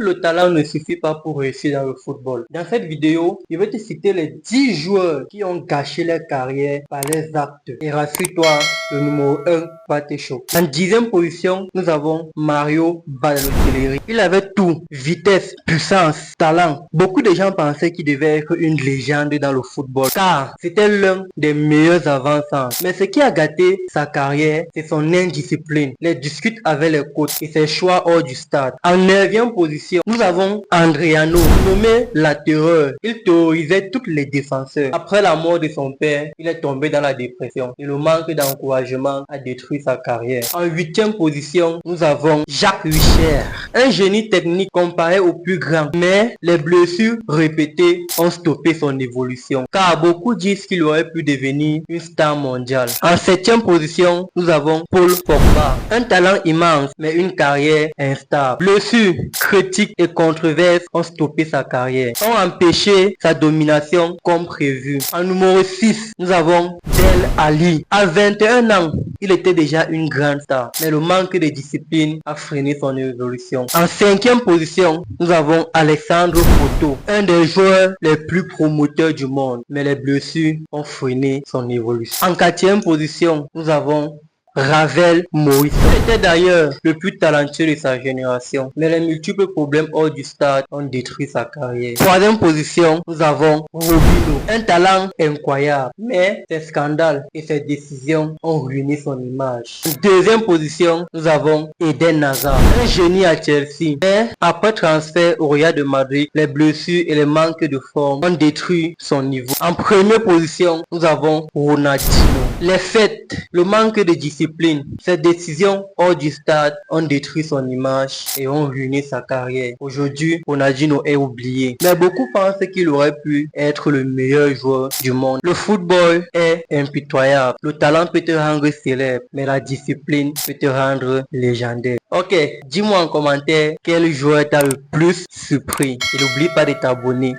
le talent ne suffit pas pour réussir dans le football. Dans cette vidéo, je vais te citer les 10 joueurs qui ont gâché leur carrière par leurs actes. Et rassure-toi, le numéro 1 va te choquer. En 10e position, nous avons Mario Balotelli. Il avait tout: vitesse, puissance, talent. Beaucoup de gens pensaient qu'il devait être une légende dans le football, car c'était l'un des meilleurs avant-centres. Mais ce qui a gâté sa carrière, c'est son indiscipline, les disputes avec les coachs et ses choix hors du stade. En 9e position, nous avons Adriano, nommé la terreur. Il terrorisait tous les défenseurs. Après la mort de son père, il est tombé dans la dépression et le manque d'encouragement a détruit sa carrière. En 8e position, nous avons Jacques Wilshere, un génie technique comparé au plus grand, mais les blessures répétées ont stoppé son évolution, car beaucoup disent qu'il aurait pu devenir une star mondiale. En 7e position, nous avons Paul Pogba, un talent immense mais une carrière instable. Blessures, critiques et controverses ont stoppé sa carrière, ont empêché sa domination comme prévu. En numéro 6, nous avons Dele Alli. À 21 ans, il était déjà une grande star, mais le manque de discipline a freiné son évolution. En 5e position, nous avons Alexandre Poteau, un des joueurs les plus promoteurs du monde, mais les blessures ont freiné son évolution. En 4e position, nous avons Ravel Moïse. Il était d'ailleurs le plus talentueux de sa génération, mais les multiples problèmes hors du stade ont détruit sa carrière. 3e position, nous avons Robinho, un talent incroyable, mais ses scandales et ses décisions ont ruiné son image. En 2e position, nous avons Eden Hazard, un génie à Chelsea, mais après transfert au Real de Madrid, les blessures et les manques de forme ont détruit son niveau. En 1e position, nous avons Ronaldinho. Les fêtes, le manque de discipline, ses décisions hors du stade ont détruit son image et ont ruiné sa carrière. Aujourd'hui, Ronaldinho est oublié, mais beaucoup pensent qu'il aurait pu être le meilleur joueur du monde. Le football est impitoyable. Le talent peut te rendre célèbre, mais la discipline peut te rendre légendaire. Ok, dis-moi en commentaire quel joueur t'a le plus surpris. Et n'oublie pas de t'abonner.